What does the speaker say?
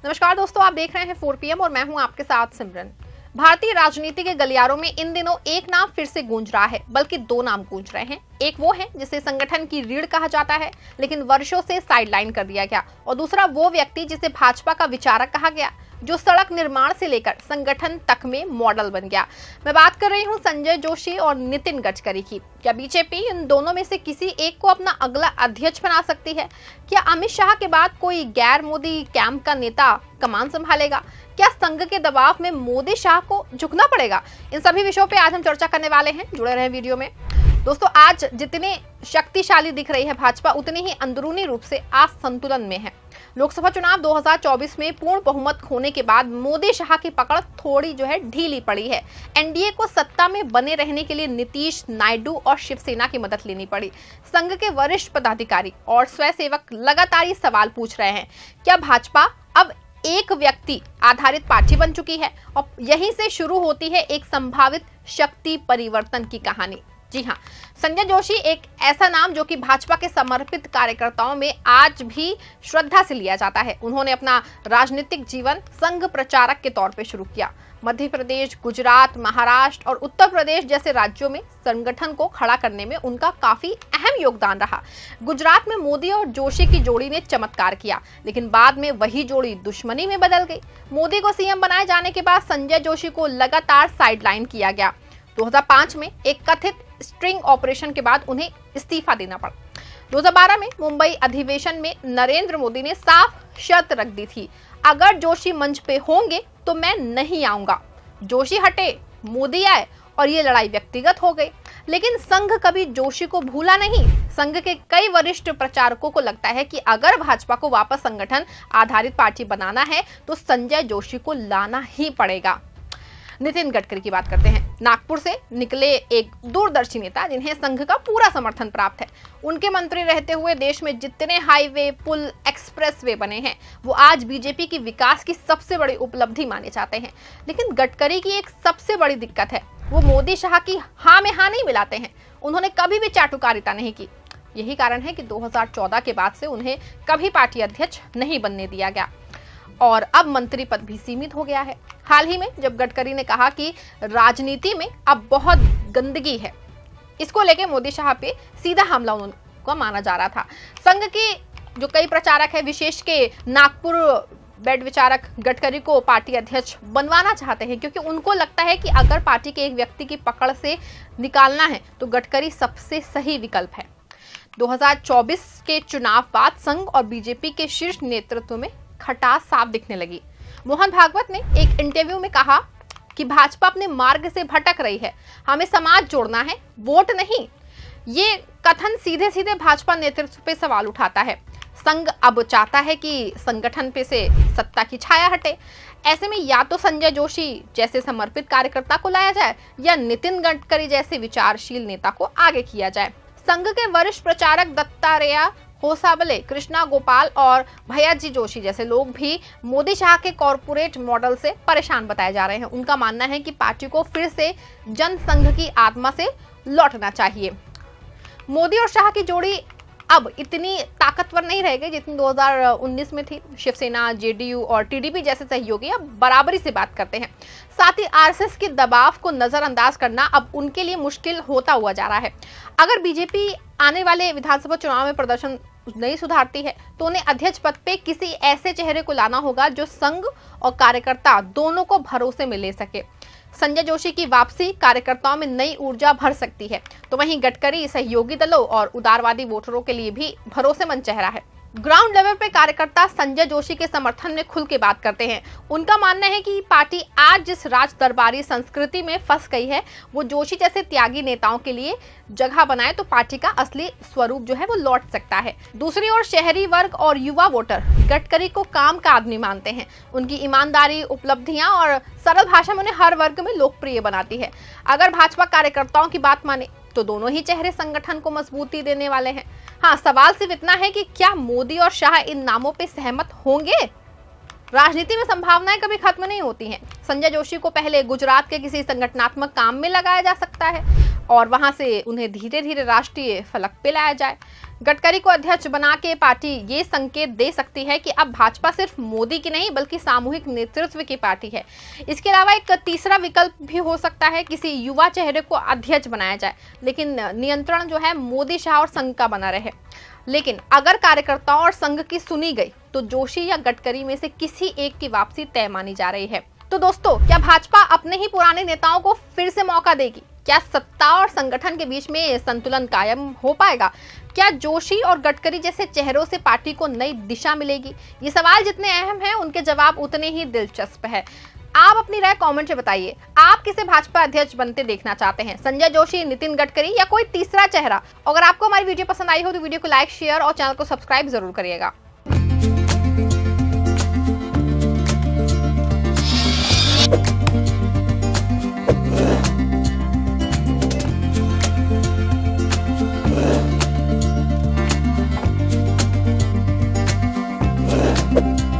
नमस्कार दोस्तों, आप देख रहे हैं 4 PM और मैं हूं आपके साथ सिमरन। भारतीय राजनीति के गलियारों में इन दिनों एक नाम फिर से गूंज रहा है, बल्कि दो नाम गूंज रहे हैं। एक वो है जिसे संगठन की रीढ़ कहा जाता है, लेकिन वर्षों से साइडलाइन कर दिया गया, और दूसरा वो व्यक्ति जिसे भाजपा का विचारक कहा गया, जो सड़क निर्माण से लेकर संगठन तक में मॉडल बन गया। मैं बात कर रही हूं संजय जोशी और नितिन गडकरी की। क्या बीजेपी इन दोनों में से किसी एक को अपना अगला अध्यक्ष बना सकती है? क्या अमित शाह के बाद कोई गैर मोदी कैंप का नेता कमान संभालेगा? क्या संघ के दबाव में मोदी शाह को झुकना पड़ेगा? इन सभी विषयों पे आज हम चर्चा करने वाले हैं। जुड़े रहे वीडियो में। दोस्तों, आज जितने शक्तिशाली दिख रही है भाजपा, उतनी ही अंदरूनी रूप से असंतुलन में है। लोकसभा चुनाव 2024 में पूर्ण बहुमत खोने के बाद मोदी शाह की पकड़ थोड़ी ढीली पड़ी है। एनडीए को सत्ता में बने रहने के लिए नीतीश, नायडू और शिवसेना की मदद लेनी पड़ी। संघ के वरिष्ठ पदाधिकारी और स्वयंसेवक लगातार ये सवाल पूछ रहे हैं, क्या भाजपा अब एक व्यक्ति आधारित पार्टी बन चुकी है? और यहीं से शुरू होती है एक संभावित शक्ति परिवर्तन की कहानी। जी हाँ, संजय जोशी एक ऐसा नाम जो कि भाजपा के समर्पित कार्यकर्ताओं में आज भी श्रद्धा से लिया जाता है। उन्होंने अपना राजनीतिक जीवन संघ प्रचारक के तौर पे शुरू किया। मध्य प्रदेश, गुजरात, महाराष्ट्र और उत्तर प्रदेश जैसे राज्यों में संगठन को खड़ा करने में उनका काफी अहम योगदान रहा। गुजरात में मोदी और जोशी की जोड़ी ने चमत्कार किया, लेकिन बाद में वही जोड़ी दुश्मनी में बदल गई। मोदी को सीएम बनाए जाने के बाद संजय जोशी को लगातार साइडलाइन किया गया। 2005 में एक कथित स्ट्रिंग ऑपरेशन के बाद उन्हें इस्तीफा देना पड़ा। 2012 में मुंबई अधिवेशन में नरेंद्र मोदी ने साफ शर्त रख दी थी, अगर जोशी मंच पे होंगे तो मैं नहीं आऊंगा। जोशी हटे, मोदी आए और ये लड़ाई व्यक्तिगत हो गई। लेकिन संघ कभी जोशी को भूला नहीं। संघ के कई वरिष्ठ प्रचारकों को लगता है कि अगर भाजपा को वापस संगठन आधारित पार्टी बनाना है तो संजय जोशी को लाना ही पड़ेगा। नितिन गडकरी की बात करते हैं। नागपुर से निकले एक दूरदर्शी नेता जिन्हें संघ का पूरा समर्थन प्राप्त है। उनके मंत्री रहते हुए देश में जितने हाईवे, पुल, एक्सप्रेसवे बने हैं, वो आज बीजेपी की विकास की सबसे बड़ी उपलब्धि माने जाते हैं। लेकिन गडकरी की एक सबसे बड़ी दिक्कत है, वो मोदी शाह की हाँ में हाँ नहीं मिलाते हैं। उन्होंने कभी भी चाटुकारिता नहीं की। यही कारण है कि 2014 के बाद से उन्हें कभी पार्टी अध्यक्ष नहीं बनने दिया गया और अब मंत्री पद भी सीमित हो गया है। हाल ही में जब गडकरी ने कहा कि राजनीति में अब बहुत गंदगी है, इसको लेके मोदी शाह पे सीधा हमला उनको माना जा रहा था। संघ के जो कई प्रचारक है, विशेष के नागपुर बेड विचारक गडकरी को पार्टी अध्यक्ष बनवाना चाहते हैं, क्योंकि उनको लगता है कि अगर पार्टी के एक व्यक्ति की पकड़ से निकालना है तो गडकरी सबसे सही विकल्प है। 2024 के चुनाव बाद संघ और बीजेपी के शीर्ष नेतृत्व में खटास साफ दिखने लगी। मोहन भागवत ने एक इंटरव्यू में कहा कि भाजपा अपने मार्ग से भटक रही है, हमें समाज जोड़ना है, वोट नहीं। ये कथन सीधे सीधे भाजपा नेतृत्व पे सवाल उठाता है। संघ अब चाहता है कि संगठन पे से सत्ता की छाया हटे। ऐसे में या तो संजय जोशी जैसे समर्पित कार्यकर्ता को लाया जाए या नितिन गडकरी जैसे विचारशील नेता को आगे किया जाए। संघ के वरिष्ठ प्रचारक दत्तात्रेय होसाबले, कृष्णा गोपाल और भैयाजी जोशी जैसे लोग भी मोदी शाह के कॉरपोरेट मॉडल से परेशान बताए जा रहे हैं। उनका मानना है कि पार्टी को फिर से जनसंघ की आत्मा से लौटना चाहिए। मोदी और शाह की जोड़ी अब इतनी ताकतवर नहीं रह गई जितनी 2019 में थी। शिवसेना, जेडीयू और टीडीपी जैसे सहयोगी अब बराबरी से बात करते हैं। साथ ही आरएसएस के दबाव को नजरअंदाज करना अब उनके लिए मुश्किल होता हुआ जा रहा है। अगर बीजेपी आने वाले विधानसभा चुनाव में प्रदर्शन नहीं सुधारती है तो उन्हें अध्यक्ष पद पे किसी ऐसे चेहरे को लाना होगा जो संघ और कार्यकर्ता दोनों को भरोसे में ले सके। संजय जोशी की वापसी कार्यकर्ताओं में नई ऊर्जा भर सकती है, तो वहीं गडकरी सहयोगी दलों और उदारवादी वोटरों के लिए भी भरोसेमंद चेहरा है। ग्राउंड लेवल पे कार्यकर्ता संजय जोशी के समर्थन में खुल के बात करते हैं। उनका मानना है कि पार्टी आज जिस राज दरबारी संस्कृति में फंस गई है, वो जोशी जैसे त्यागी नेताओं के लिए जगह बनाए तो पार्टी का असली स्वरूप वो लौट सकता है। दूसरी ओर शहरी वर्ग और युवा वोटर गडकरी को काम का आदमी मानते हैं। उनकी ईमानदारी, उपलब्धियां और सरल भाषा में उन्हें हर वर्ग में लोकप्रिय बनाती है। अगर भाजपा कार्यकर्ताओं की बात माने तो दोनों ही चेहरे संगठन को मजबूती देने वाले हैं। हाँ, सवाल सिर्फ इतना है कि क्या मोदी और शाह इन नामों पे सहमत होंगे? राजनीति में संभावनाएं कभी खत्म नहीं होती हैं। संजय जोशी को पहले गुजरात के किसी संगठनात्मक काम में लगाया जा सकता है और वहां से उन्हें धीरे धीरे राष्ट्रीय फलक पे लाया जाए। गडकरी को अध्यक्ष बना के पार्टी ये संकेत दे सकती है कि अब भाजपा सिर्फ मोदी की नहीं बल्कि सामूहिक नेतृत्व की पार्टी है। इसके अलावा एक तीसरा विकल्प भी हो सकता है, किसी युवा चेहरे को अध्यक्ष बनाया जाए, लेकिन नियंत्रण जो है मोदी, शाह और संघ का बना रहे। लेकिन अगर कार्यकर्ताओं और संघ की सुनी गई तो जोशी या गडकरी में से किसी एक की वापसी तय मानी जा रही है। तो दोस्तों, क्या भाजपा अपने ही पुराने नेताओं को फिर से मौका देगी? क्या सत्ता और संगठन के बीच में संतुलन कायम हो पाएगा? क्या जोशी और गडकरी जैसे चेहरों से पार्टी को नई दिशा मिलेगी? ये सवाल जितने अहम हैं, उनके जवाब उतने ही दिलचस्प है। आप अपनी राय कमेंट में बताइए। आप किसे भाजपा अध्यक्ष बनते देखना चाहते हैं? संजय जोशी, नितिन गडकरी या कोई तीसरा चेहरा? अगर आपको हमारी वीडियो पसंद आई हो तो वीडियो को लाइक, शेयर और चैनल को सब्सक्राइब जरूर करिएगा। you